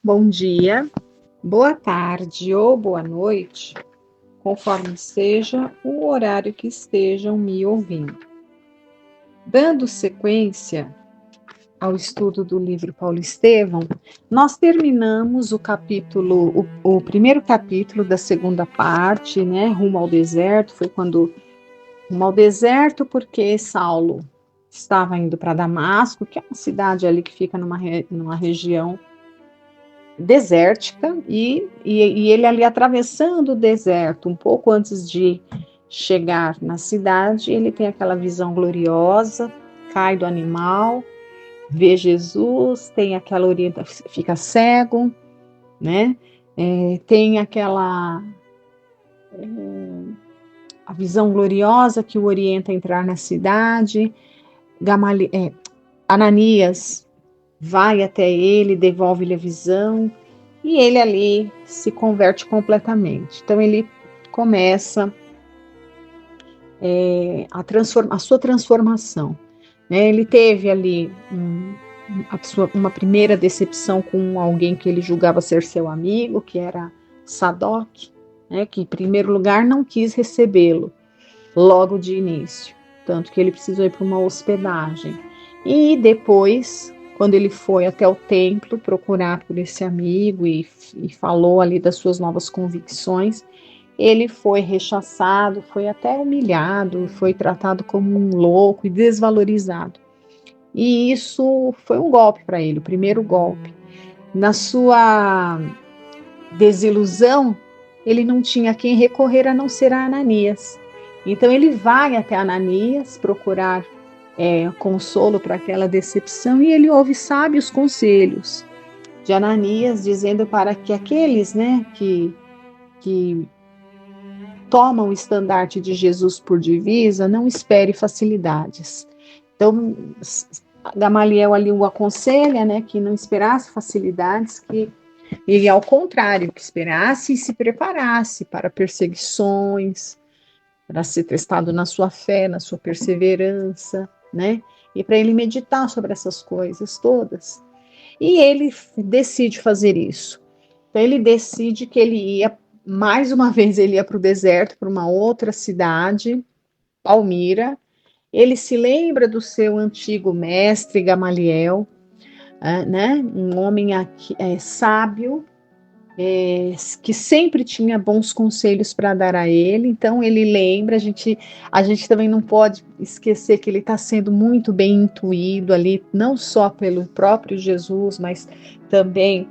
bom dia, boa tarde ou boa noite, conforme seja o horário que estejam me ouvindo. Dando sequência ao estudo do livro Paulo Estevão, nós terminamos o primeiro capítulo da segunda parte, né, rumo ao deserto. Foi rumo ao deserto porque Saulo estava indo para Damasco, que é uma cidade ali que fica numa região desértica, e ele ali atravessando o deserto, um pouco antes de chegar na cidade, ele tem aquela visão gloriosa, cai do animal, vê Jesus, tem aquela orientação, fica cego, né? Tem aquela a visão gloriosa que o orienta a entrar na cidade. Ananias vai até ele, devolve-lhe a visão, e ele ali se converte completamente. Então ele começa a sua transformação. Né? Ele teve ali uma primeira decepção com alguém que ele julgava ser seu amigo, que era Sadoc, né? Que em primeiro lugar não quis recebê-lo logo de início, tanto que ele precisou ir para uma hospedagem. E depois, quando ele foi até o templo procurar por esse amigo e falou ali das suas novas convicções, ele foi rechaçado, foi até humilhado, foi tratado como um louco e desvalorizado. E isso foi um golpe para ele, o primeiro golpe. Na sua desilusão, ele não tinha a quem recorrer a não ser a Ananias. Então ele vai até Ananias procurar consolo para aquela decepção, e ele ouve sábios conselhos de Ananias, dizendo para que aqueles, né, que tomam o estandarte de Jesus por divisa, não espere facilidades. Então, Gamaliel ali o aconselha, né, que não esperasse facilidades, e ao contrário, que esperasse e se preparasse para perseguições, para ser testado na sua fé, na sua perseverança, né? E para ele meditar sobre essas coisas todas. E ele decide fazer isso. Então ele decide que ele ia, mais uma vez, ele ia para o deserto, para uma outra cidade, Palmira. Ele se lembra do seu antigo mestre Gamaliel, né? Um homem sábio, que sempre tinha bons conselhos para dar a ele. Então ele lembra, a gente também não pode esquecer que ele está sendo muito bem intuído ali, não só pelo próprio Jesus, mas também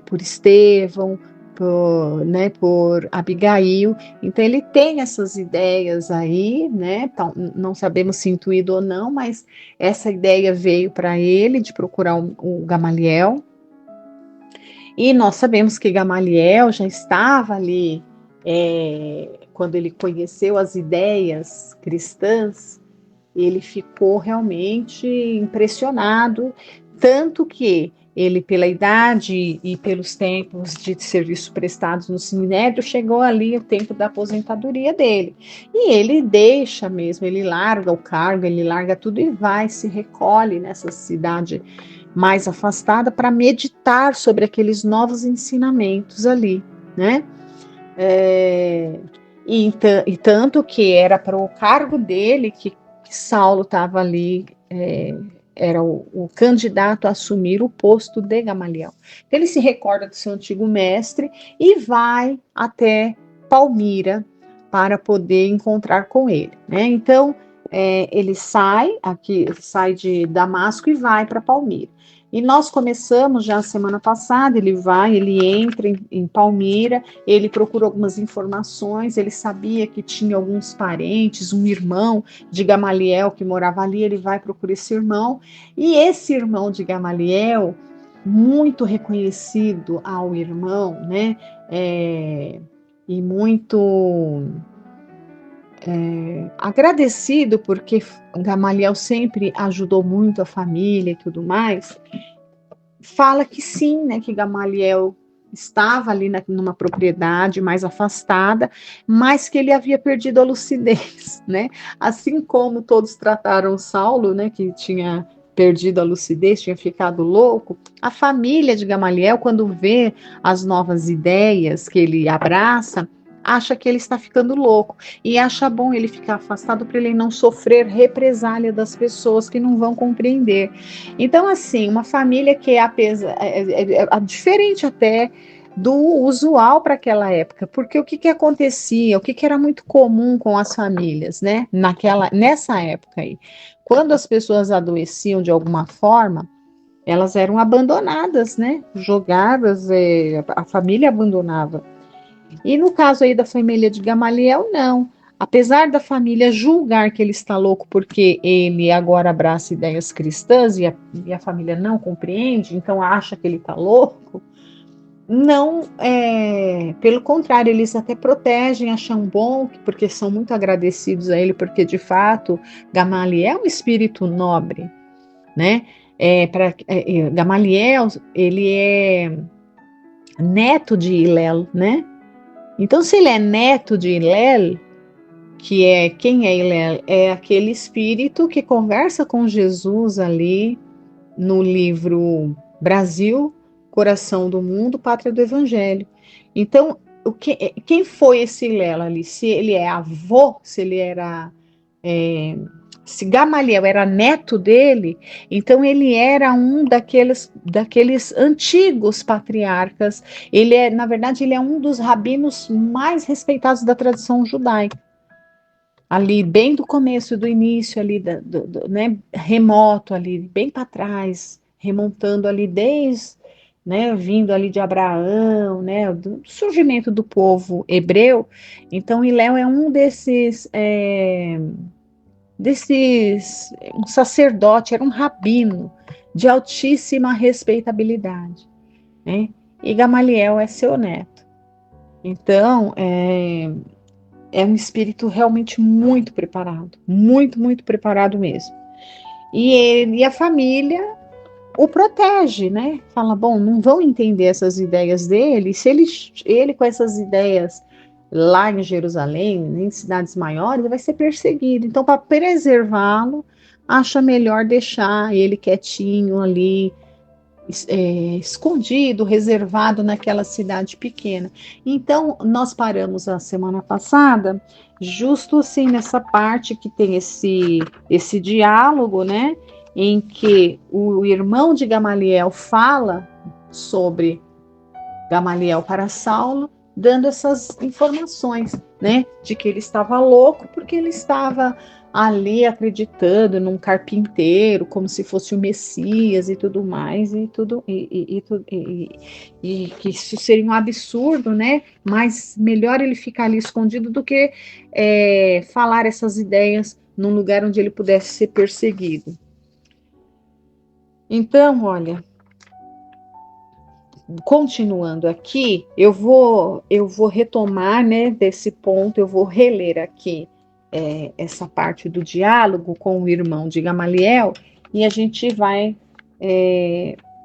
por Estevão, por Abigail. Então ele tem essas ideias aí, né? Então, não sabemos se intuído ou não, mas essa ideia veio para ele de procurar o Gamaliel. E nós sabemos que Gamaliel já estava ali, quando ele conheceu as ideias cristãs, ele ficou realmente impressionado, tanto que ele, pela idade e pelos tempos de serviço prestados no seminério, chegou ali o tempo da aposentadoria dele. E ele deixa mesmo, ele larga o cargo, ele larga tudo e vai, se recolhe nessa cidade mais afastada para meditar sobre aqueles novos ensinamentos ali, né? E tanto que era para o cargo dele que Saulo estava ali, era o candidato a assumir o posto de Gamaliel. Então, ele se recorda do seu antigo mestre e vai até Palmira para poder encontrar com ele, né? Então, ele sai de Damasco e vai para Palmira. E nós começamos já a semana passada, ele entra em Palmira, ele procura algumas informações, ele sabia que tinha alguns parentes, um irmão de Gamaliel que morava ali, ele vai procurar esse irmão, e esse irmão de Gamaliel, muito reconhecido ao irmão, né, e muito agradecido, porque Gamaliel sempre ajudou muito a família e tudo mais, fala que sim, né, que Gamaliel estava ali numa propriedade mais afastada, mas que ele havia perdido a lucidez, né? Assim como todos trataram Saulo, né, que tinha perdido a lucidez, tinha ficado louco. A família de Gamaliel, quando vê as novas ideias que ele abraça, acha que ele está ficando louco e acha bom ele ficar afastado para ele não sofrer represália das pessoas que não vão compreender. Então, assim, uma família que é diferente até do usual para aquela época, porque o que acontecia, o que era muito comum com as famílias, né? Nessa época aí, quando as pessoas adoeciam de alguma forma, elas eram abandonadas, né? Jogadas, a família abandonava. E no caso aí da família de Gamaliel, não. Apesar da família julgar que ele está louco porque ele agora abraça ideias cristãs e a família não compreende, então acha que ele está louco, não, pelo contrário, eles até protegem, acham bom, porque são muito agradecidos a ele, porque de fato Gamaliel é um espírito nobre, né? Gamaliel, ele é neto de Hillel, né? Então, se ele é neto de Hillel, quem é Hillel? É aquele espírito que conversa com Jesus ali no livro Brasil, Coração do Mundo, Pátria do Evangelho. Então, quem foi esse Hillel ali? Se ele é avô, se ele era... se Gamaliel era neto dele, então ele era um daqueles antigos patriarcas. Na verdade, ele é um dos rabinos mais respeitados da tradição judaica. Ali, bem do começo, do início, ali, né, remoto, ali, bem para trás, remontando ali desde, né, vindo ali de Abraão, né, do surgimento do povo hebreu. Então, Hillel é um um sacerdote, era um rabino de altíssima respeitabilidade, né? E Gamaliel é seu neto. Então, é um espírito realmente muito preparado, muito, muito preparado mesmo. E a família o protege, né? Fala, bom, não vão entender essas ideias dele, se ele com essas ideias lá em Jerusalém, em cidades maiores, vai ser perseguido. Então, para preservá-lo, acha melhor deixar ele quietinho ali, escondido, reservado naquela cidade pequena. Então, nós paramos a semana passada, justo assim nessa parte que tem esse diálogo, né? Em que o irmão de Gamaliel fala sobre Gamaliel para Saulo, dando essas informações, né? De que ele estava louco porque ele estava ali acreditando num carpinteiro como se fosse o Messias e tudo mais e que isso seria um absurdo, né? Mas melhor ele ficar ali escondido do que falar essas ideias num lugar onde ele pudesse ser perseguido. Então, olha, continuando aqui, eu vou retomar, né, desse ponto, eu vou reler aqui essa parte do diálogo com o irmão de Gamaliel, e a gente vai,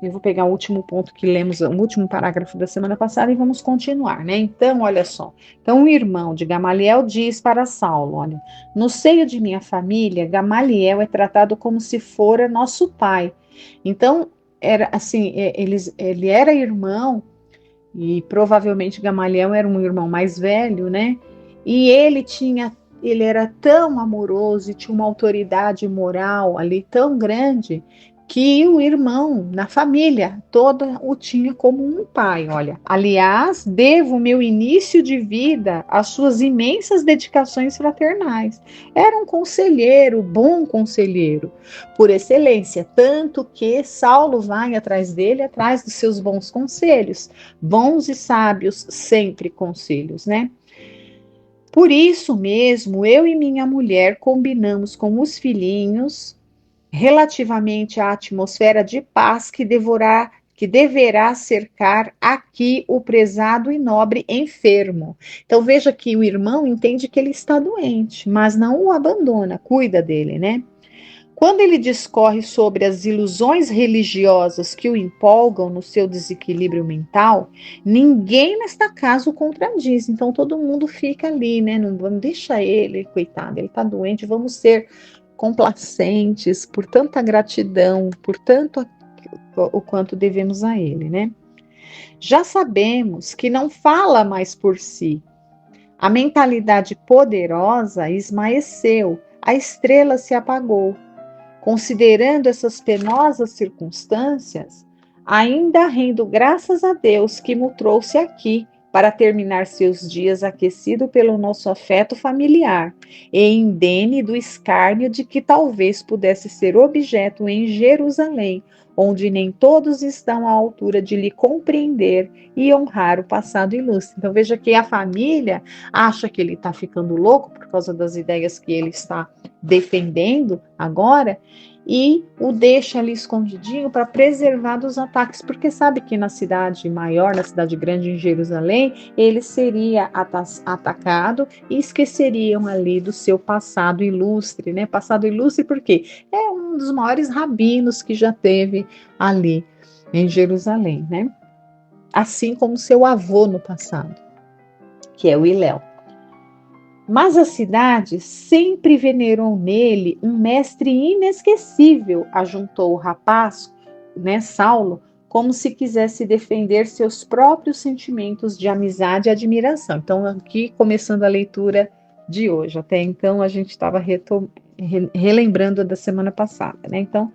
eu vou pegar o último ponto que lemos, o último parágrafo da semana passada, e vamos continuar, né? Então, olha só. Então, o irmão de Gamaliel diz para Saulo, olha, no seio de minha família, Gamaliel é tratado como se fora nosso pai. Então, era assim, ele era irmão, e provavelmente Gamaliel era um irmão mais velho, né? E ele era tão amoroso e tinha uma autoridade moral ali tão grande que o irmão, na família toda, o tinha como um pai. Olha, aliás, devo meu início de vida às suas imensas dedicações fraternais. Era um conselheiro, bom conselheiro, por excelência, tanto que Saulo vai atrás dele, atrás dos seus bons conselhos. Bons e sábios, sempre conselhos, né? Por isso mesmo, eu e minha mulher combinamos com os filhinhos relativamente à atmosfera de paz que deverá cercar aqui o prezado e nobre enfermo. Então veja que o irmão entende que ele está doente, mas não o abandona, cuida dele, né? Quando ele discorre sobre as ilusões religiosas que o empolgam no seu desequilíbrio mental, ninguém nesta casa o contradiz. Então todo mundo fica ali, né? Não vamos deixar ele, coitado, ele está doente, vamos ser complacentes, por tanta gratidão, por tanto o quanto devemos a Ele, né? Já sabemos que não fala mais por si. A mentalidade poderosa esmaeceu, a estrela se apagou. Considerando essas penosas circunstâncias, ainda rendo graças a Deus que me trouxe aqui para terminar seus dias aquecido pelo nosso afeto familiar e indene do escárnio de que talvez pudesse ser objeto em Jerusalém, onde nem todos estão à altura de lhe compreender e honrar o passado ilustre. Então veja que a família acha que ele está ficando louco por causa das ideias que ele está defendendo agora, e o deixa ali escondidinho para preservar dos ataques, porque sabe que na cidade maior, na cidade grande em Jerusalém, ele seria atacado e esqueceriam ali do seu passado ilustre, né? Passado ilustre porque é um dos maiores rabinos que já teve ali em Jerusalém, né? Assim como seu avô no passado, que é o Hilel. Mas a cidade sempre venerou nele um mestre inesquecível, ajuntou o rapaz, né, Saulo, como se quisesse defender seus próprios sentimentos de amizade e admiração. Então, aqui começando a leitura de hoje. Até então, a gente estava relembrando da semana passada, né? Então,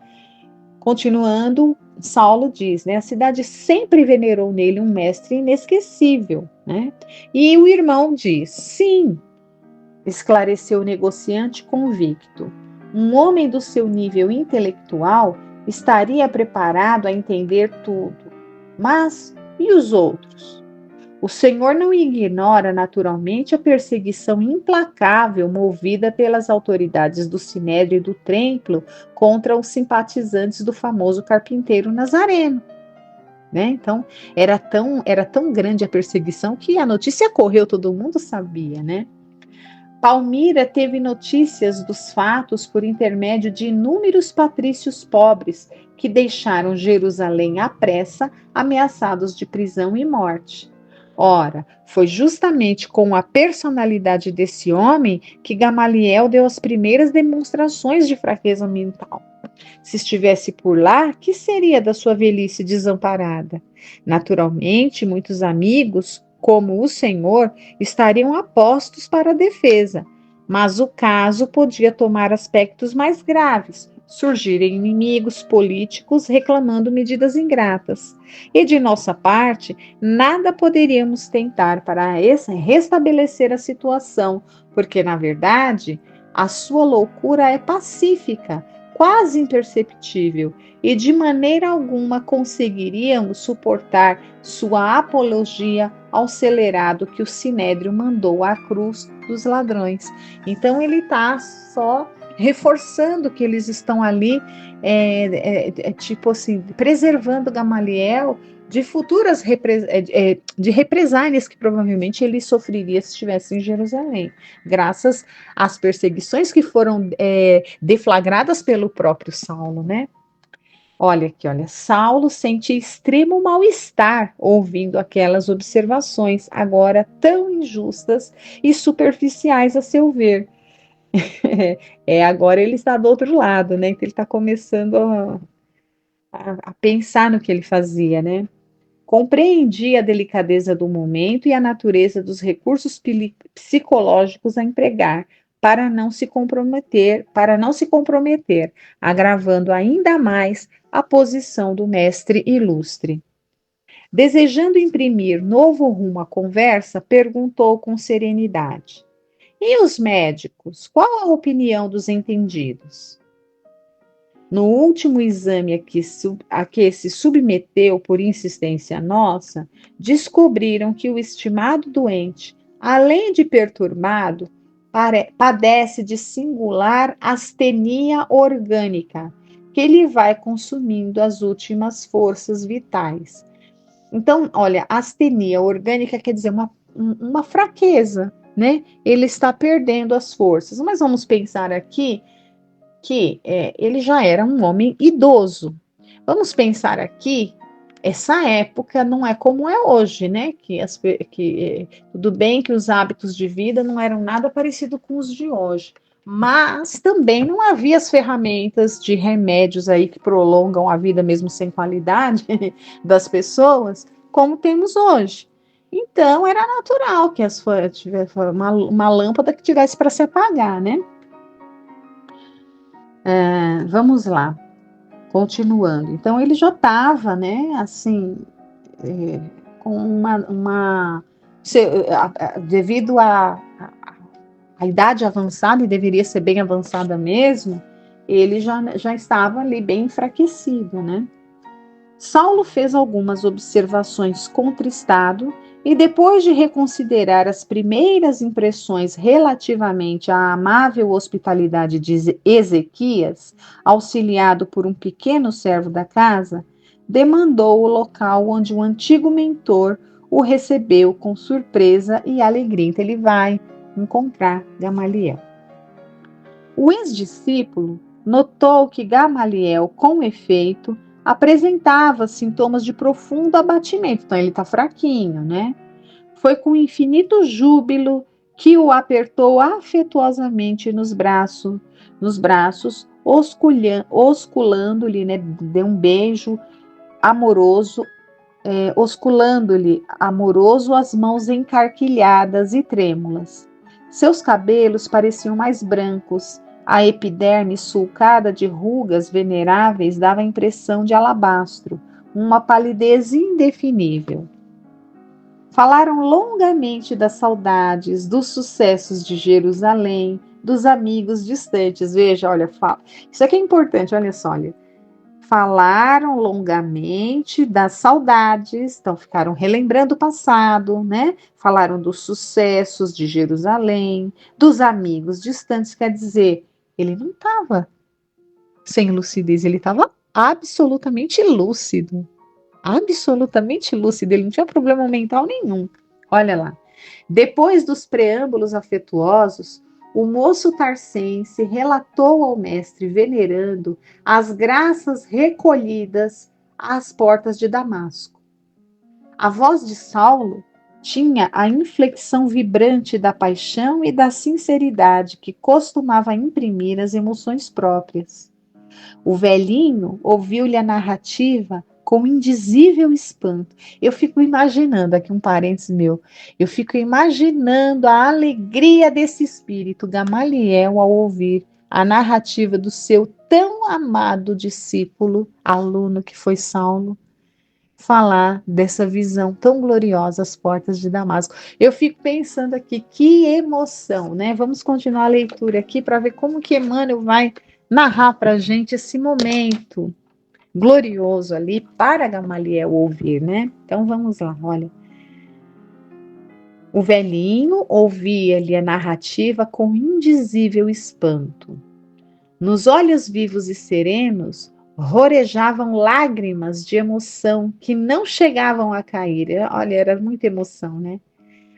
continuando, Saulo diz, né? A cidade sempre venerou nele um mestre inesquecível, né? E o irmão diz, sim, esclareceu o negociante convicto. Um homem do seu nível intelectual estaria preparado a entender tudo. Mas e os outros? O Senhor não ignora naturalmente a perseguição implacável movida pelas autoridades do Sinédrio e do Templo contra os simpatizantes do famoso carpinteiro Nazareno. Né? Então, era tão grande a perseguição que a notícia correu, todo mundo sabia, né? Palmira teve notícias dos fatos por intermédio de inúmeros patrícios pobres que deixaram Jerusalém à pressa, ameaçados de prisão e morte. Ora, foi justamente com a personalidade desse homem que Gamaliel deu as primeiras demonstrações de fraqueza mental. Se estivesse por lá, que seria da sua velhice desamparada? Naturalmente, muitos amigos, como o Senhor, estariam apostos para a defesa, mas o caso podia tomar aspectos mais graves, surgirem inimigos políticos reclamando medidas ingratas. E de nossa parte, nada poderíamos tentar para restabelecer a situação, porque, na verdade, a sua loucura é pacífica, quase imperceptível, e de maneira alguma conseguiríamos suportar sua apologia ao celerado que o Sinédrio mandou à cruz dos ladrões. Então ele está só reforçando que eles estão ali, tipo assim, preservando Gamaliel de futuras de represálias que provavelmente ele sofreria se estivesse em Jerusalém, graças às perseguições que foram deflagradas pelo próprio Saulo, né? Olha aqui, olha, Saulo sente extremo mal-estar ouvindo aquelas observações, agora tão injustas e superficiais a seu ver. Agora ele está do outro lado, né? Então ele está começando a pensar no que ele fazia, né? Compreendia a delicadeza do momento e a natureza dos recursos psicológicos a empregar para não se comprometer, agravando ainda mais a posição do mestre ilustre. Desejando imprimir novo rumo à conversa, perguntou com serenidade: e os médicos? Qual a opinião dos entendidos? No último exame a que se submeteu por insistência nossa, descobriram que o estimado doente, além de perturbado, padece de singular astenia orgânica, que lhe vai consumindo as últimas forças vitais. Então, olha, astenia orgânica quer dizer uma fraqueza, né? Ele está perdendo as forças. Mas vamos pensar aqui que ele já era um homem idoso. Vamos pensar aqui, essa época não é como é hoje, né? Tudo bem que os hábitos de vida não eram nada parecido com os de hoje, Mas também não havia as ferramentas de remédios aí que prolongam a vida mesmo sem qualidade das pessoas, como temos hoje. Então era natural que tivesse uma lâmpada que tivesse para se apagar, né? Vamos lá, continuando. Então ele já estava, né? Assim, com devido a idade avançada, e deveria ser bem avançada mesmo, ele já estava ali bem enfraquecido, né? Saulo fez algumas observações contristado e, depois de reconsiderar as primeiras impressões relativamente à amável hospitalidade de Ezequias, auxiliado por um pequeno servo da casa, demandou o local onde o antigo mentor o recebeu com surpresa e alegria. Então, ele vai encontrar Gamaliel. O ex-discípulo notou que Gamaliel, com efeito, apresentava sintomas de profundo abatimento. Então, ele está fraquinho, né? Foi com infinito júbilo que o apertou afetuosamente nos braços, osculando-lhe, né? Deu um beijo amoroso, osculando-lhe amoroso as mãos encarquilhadas e trêmulas. Seus cabelos pareciam mais brancos, a epiderme sulcada de rugas veneráveis dava a impressão de alabastro, uma palidez indefinível. Falaram longamente das saudades, dos sucessos de Jerusalém, dos amigos distantes. Veja, olha, isso aqui é importante, olha só, olha. Falaram longamente das saudades, então ficaram relembrando o passado, né? Falaram dos sucessos de Jerusalém, dos amigos distantes, quer dizer, ele não estava sem lucidez, ele estava absolutamente lúcido. Absolutamente lúcido, ele não tinha problema mental nenhum. Olha lá. Depois dos preâmbulos afetuosos, o moço tarcense relatou ao mestre venerando as graças recolhidas às portas de Damasco. A voz de Saulo tinha a inflexão vibrante da paixão e da sinceridade que costumava imprimir as emoções próprias. O velhinho ouviu-lhe a narrativa com indizível espanto. Eu fico imaginando, aqui um parênteses meu, eu fico imaginando a alegria desse espírito, Gamaliel, ao ouvir a narrativa do seu tão amado discípulo, aluno que foi Saulo, falar dessa visão tão gloriosa às portas de Damasco. Eu fico pensando aqui, que emoção, né? Vamos continuar a leitura aqui para ver como que Emmanuel vai narrar para a gente esse momento glorioso ali para Gamaliel ouvir, né? Então vamos lá, olha. O velhinho ouvia-lhe a narrativa com indizível espanto. Nos olhos vivos e serenos rorejavam lágrimas de emoção que não chegavam a cair. Olha, era muita emoção, né?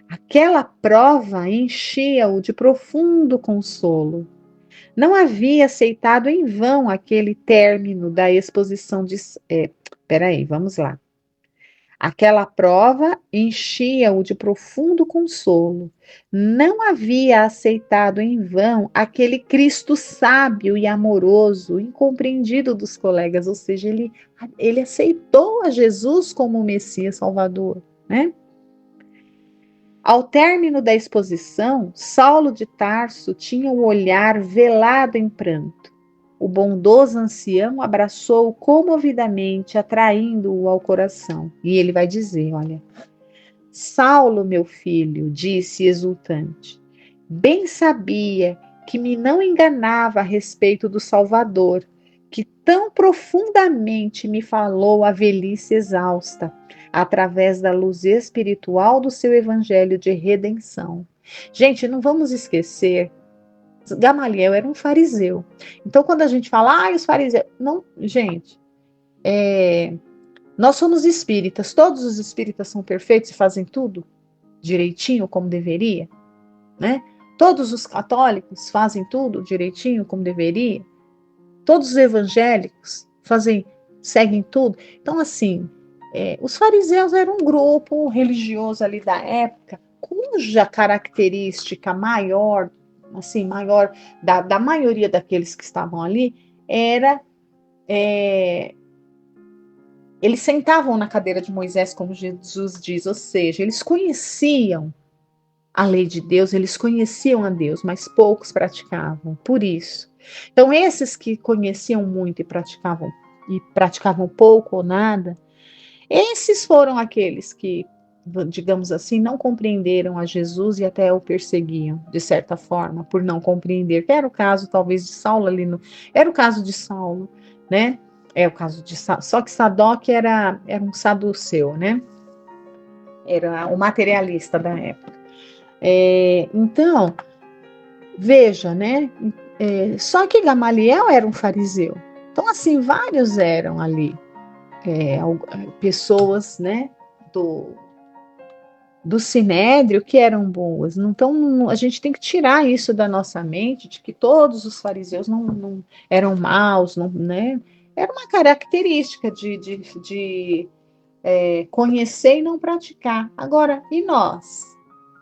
Aquela prova enchia-o de profundo consolo. Não havia aceitado em vão aquele término da exposição de. Peraí, vamos lá. Aquela prova enchia-o de profundo consolo. Não havia aceitado em vão aquele Cristo sábio e amoroso, incompreendido dos colegas, ou seja, ele aceitou a Jesus como o Messias Salvador, né? Ao término da exposição, Saulo de Tarso tinha o olhar velado em pranto. O bondoso ancião abraçou-o comovidamente, atraindo-o ao coração. E ele vai dizer, olha, Saulo, meu filho, disse exultante, bem sabia que me não enganava a respeito do Salvador, que tão profundamente me falou a velhice exausta, através da luz espiritual do seu evangelho de redenção. Gente, não vamos esquecer, Gamaliel era um fariseu. Então, quando a gente fala, os fariseus... Não, gente, nós somos espíritas, todos os espíritas são perfeitos e fazem tudo direitinho como deveria, né? Todos os católicos fazem tudo direitinho como deveria. Todos os evangélicos seguem tudo. Então, assim, os fariseus eram um grupo religioso ali da época, cuja característica maior, assim, maior, da maioria daqueles que estavam ali, era, eles sentavam na cadeira de Moisés, como Jesus diz, ou seja, eles conheciam a lei de Deus, eles conheciam a Deus, mas poucos praticavam, por isso. Então, esses que conheciam muito e praticavam pouco ou nada, esses foram aqueles que, digamos assim, não compreenderam a Jesus e até o perseguiam, de certa forma, por não compreender, que era o caso, talvez, de Saulo ali era o caso de Saulo, né? É o caso de Saulo, só que Sadoc era um saduceu, né? Era o materialista da época. Então, veja, né? Só que Gamaliel era um fariseu. Então, assim, vários eram ali pessoas, né? Do Sinédrio que eram boas. Então, a gente tem que tirar isso da nossa mente, de que todos os fariseus não eram maus, não, né? Era uma característica de conhecer e não praticar. Agora, e nós?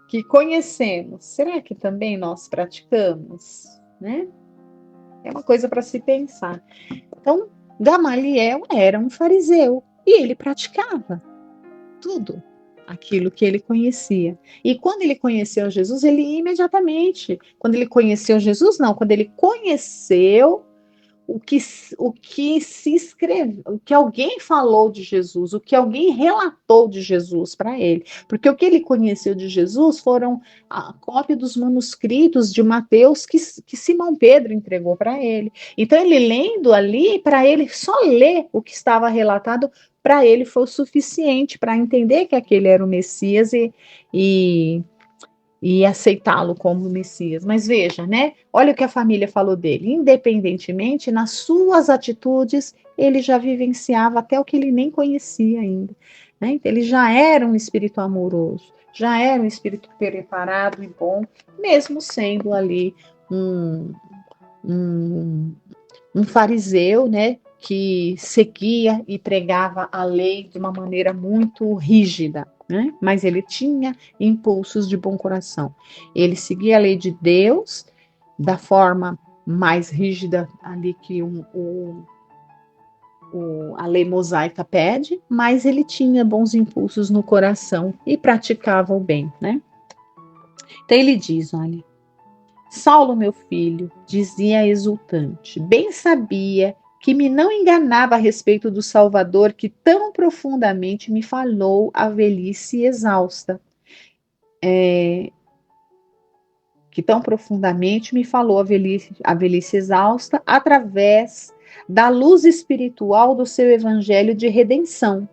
Que conhecemos, será que também nós praticamos? Né? É uma coisa para se pensar. Então, Gamaliel era um fariseu e ele praticava tudo aquilo que ele conhecia. E quando ele conheceu Jesus, ele imediatamente, quando ele conheceu Jesus, não, quando ele conheceu o que se escreveu, o que alguém falou de Jesus, o que alguém relatou de Jesus para ele. Porque o que ele conheceu de Jesus foram a cópia dos manuscritos de Mateus que Simão Pedro entregou para ele. Então, ele lendo ali, para ele só ler o que estava relatado, para ele foi o suficiente para entender que aquele era o Messias e aceitá-lo como Messias. Mas veja, né? Olha o que a família falou dele. Independentemente, nas suas atitudes, ele já vivenciava até o que ele nem conhecia ainda. Né? Ele já era um espírito amoroso, já era um espírito preparado e bom, mesmo sendo ali um, um, um fariseu, né? Que seguia e pregava a lei de uma maneira muito rígida, né? Mas ele tinha impulsos de bom coração. Ele seguia a lei de Deus da forma mais rígida ali que a lei mosaica pede, mas ele tinha bons impulsos no coração e praticava o bem, né? Então ele diz, olha, Saulo, meu filho, dizia exultante, bem sabia que me não enganava a respeito do Salvador que tão profundamente me falou a velhice exausta. Que tão profundamente me falou a velhice exausta através da luz espiritual do seu evangelho de redenção.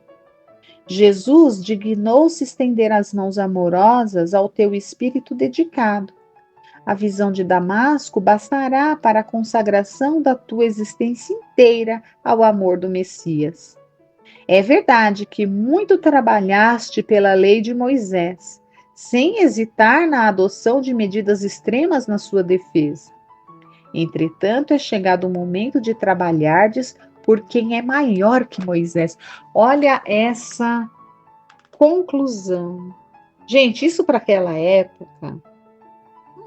Jesus dignou-se estender as mãos amorosas ao teu espírito dedicado. A visão de Damasco bastará para a consagração da tua existência inteira ao amor do Messias. É verdade que muito trabalhaste pela lei de Moisés, sem hesitar na adoção de medidas extremas na sua defesa. Entretanto, é chegado o momento de trabalhardes por quem é maior que Moisés. Olha essa conclusão. Gente, isso para aquela época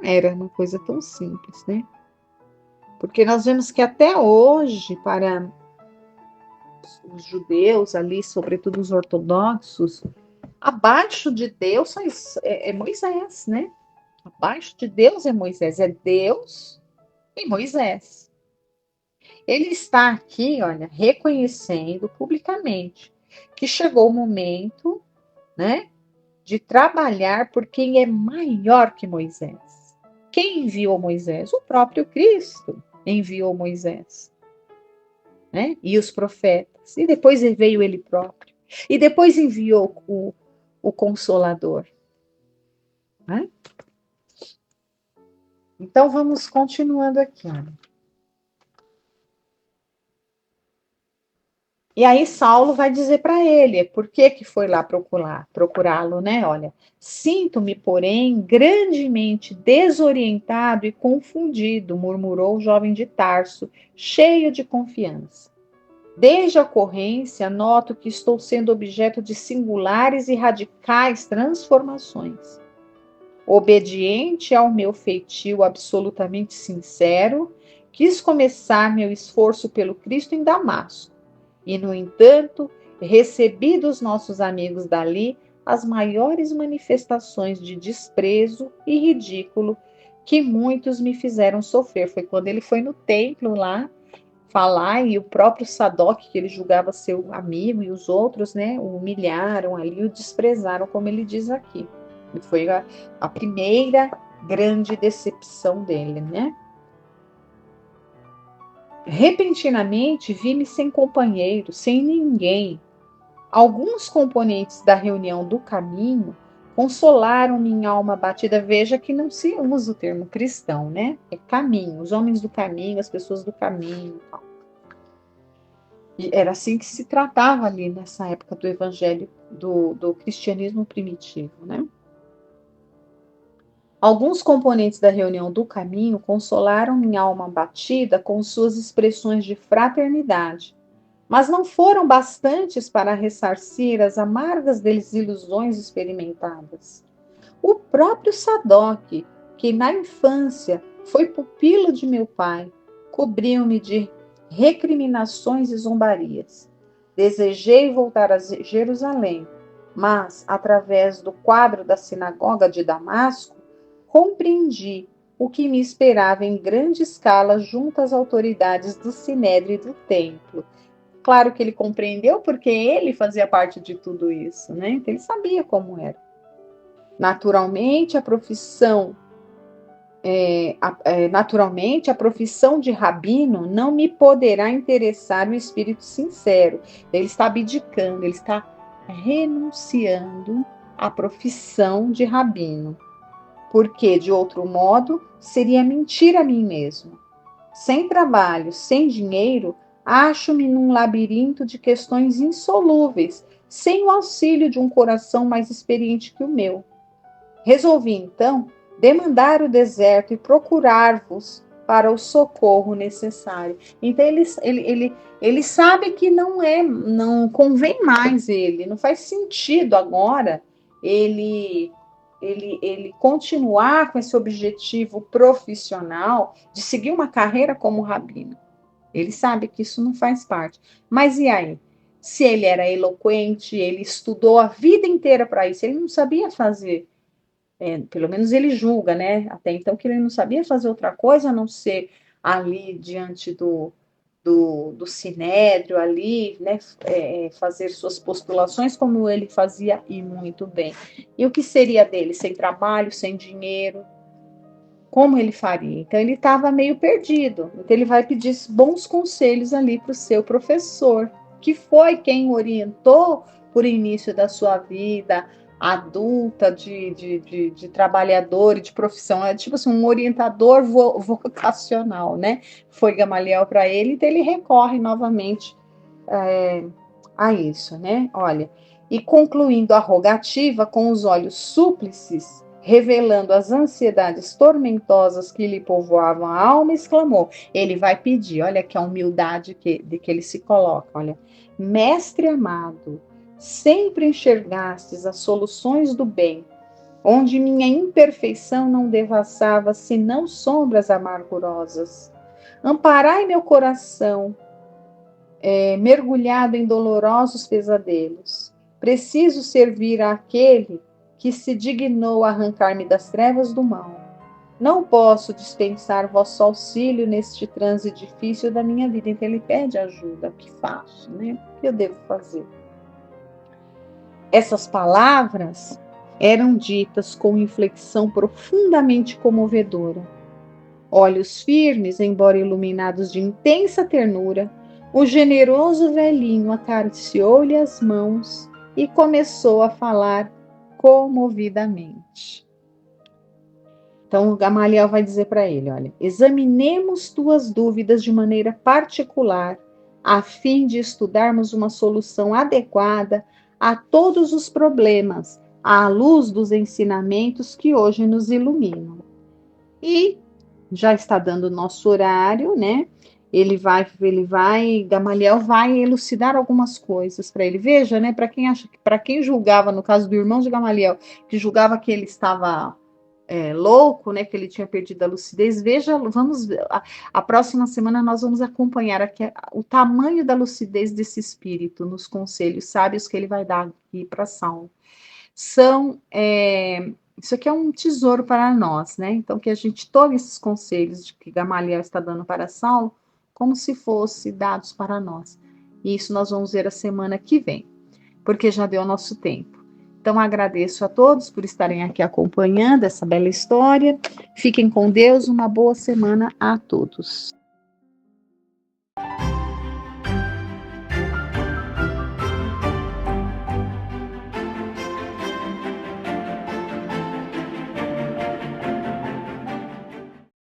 era uma coisa tão simples, né? Porque nós vemos que até hoje, para os judeus ali, sobretudo os ortodoxos, abaixo de Deus é Moisés, né? Abaixo de Deus é Moisés, é Deus e Moisés. Ele está aqui, olha, reconhecendo publicamente que chegou o momento, né, de trabalhar por quem é maior que Moisés. Quem enviou Moisés? O próprio Cristo enviou Moisés, né? E os profetas. E depois veio ele próprio. E depois enviou o Consolador. Né? Então vamos continuando aqui. Olha. E aí Saulo vai dizer para ele por que foi lá procurá-lo, né? Olha, sinto-me, porém, grandemente desorientado e confundido, murmurou o jovem de Tarso, cheio de confiança. Desde a ocorrência, noto que estou sendo objeto de singulares e radicais transformações. Obediente ao meu feitio absolutamente sincero, quis começar meu esforço pelo Cristo em Damasco. E, no entanto, recebi dos nossos amigos dali as maiores manifestações de desprezo e ridículo que muitos me fizeram sofrer. Foi quando ele foi no templo lá falar e o próprio Sadoc, que ele julgava seu amigo, e os outros, né, o humilharam ali, o desprezaram, como ele diz aqui. E foi a primeira grande decepção dele, né? Repentinamente vi-me sem companheiro, sem ninguém. Alguns componentes da reunião do caminho consolaram minha alma abatida. Veja que não se usa o termo cristão, né? É caminho, os homens do caminho, as pessoas do caminho. E era assim que se tratava ali nessa época do evangelho, do cristianismo primitivo, né? Alguns componentes da reunião do caminho consolaram minha alma abatida com suas expressões de fraternidade, mas não foram bastantes para ressarcir as amargas desilusões experimentadas. O próprio Sadoc, que na infância foi pupilo de meu pai, cobriu-me de recriminações e zombarias. Desejei voltar a Jerusalém, mas, através do quadro da sinagoga de Damasco, compreendi o que me esperava em grande escala junto às autoridades do Sinédrio e do templo. Claro que ele compreendeu porque ele fazia parte de tudo isso, né? Então ele sabia como era. Naturalmente, a profissão de rabino não me poderá interessar o espírito sincero. Ele está abdicando, ele está renunciando à profissão de rabino. Porque, de outro modo, seria mentir a mim mesmo. Sem trabalho, sem dinheiro, acho-me num labirinto de questões insolúveis, sem o auxílio de um coração mais experiente que o meu. Resolvi, então, demandar o deserto e procurar-vos para o socorro necessário. Então, ele sabe que não convém mais ele, não faz sentido agora ele continuar com esse objetivo profissional de seguir uma carreira como rabino. Ele sabe que isso não faz parte. Mas e aí? Se ele era eloquente, ele estudou a vida inteira para isso, ele não sabia fazer. Pelo menos ele julga, né? Até então que ele não sabia fazer outra coisa a não ser ali diante do sinédrio ali, né? Fazer suas postulações como ele fazia e muito bem. E o que seria dele? Sem trabalho, sem dinheiro? Como ele faria? Então ele estava meio perdido. Então ele vai pedir bons conselhos ali para o seu professor, que foi quem o orientou por início da sua vida adulta, de trabalhador e de profissão. É tipo assim, um orientador vocacional, né? Foi Gamaliel para ele, então ele recorre novamente a isso, né? Olha, e concluindo a rogativa com os olhos súplices, revelando as ansiedades tormentosas que lhe povoavam a alma, exclamou. Ele vai pedir, olha que a humildade de que ele se coloca, olha. Mestre amado, sempre enxergastes as soluções do bem, onde minha imperfeição não devassava senão sombras amargurosas. Amparai meu coração, mergulhado em dolorosos pesadelos. Preciso servir àquele que se dignou a arrancar-me das trevas do mal. Não posso dispensar vosso auxílio neste transe difícil da minha vida. Então ele pede ajuda. O que faço, né? O que eu devo fazer? Essas palavras eram ditas com inflexão profundamente comovedora. Olhos firmes, embora iluminados de intensa ternura, o generoso velhinho acariciou-lhe as mãos e começou a falar comovidamente. Então, Gamaliel vai dizer para ele, olha, examinemos tuas dúvidas de maneira particular, a fim de estudarmos uma solução adequada a todos os problemas, à luz dos ensinamentos que hoje nos iluminam. E já está dando o nosso horário, né? Gamaliel vai elucidar algumas coisas para ele. Veja, né? Para quem julgava, no caso do irmão de Gamaliel, que julgava que ele estava louco, né, que ele tinha perdido a lucidez. Veja, vamos a próxima semana nós vamos acompanhar aqui o tamanho da lucidez desse espírito nos conselhos sábios que ele vai dar aqui para Saulo. Isso aqui é um tesouro para nós, né? Então que a gente tome esses conselhos de que Gamaliel está dando para Saulo como se fossem dados para nós. E isso nós vamos ver a semana que vem, porque já deu o nosso tempo. Então, agradeço a todos por estarem aqui acompanhando essa bela história. Fiquem com Deus, uma boa semana a todos.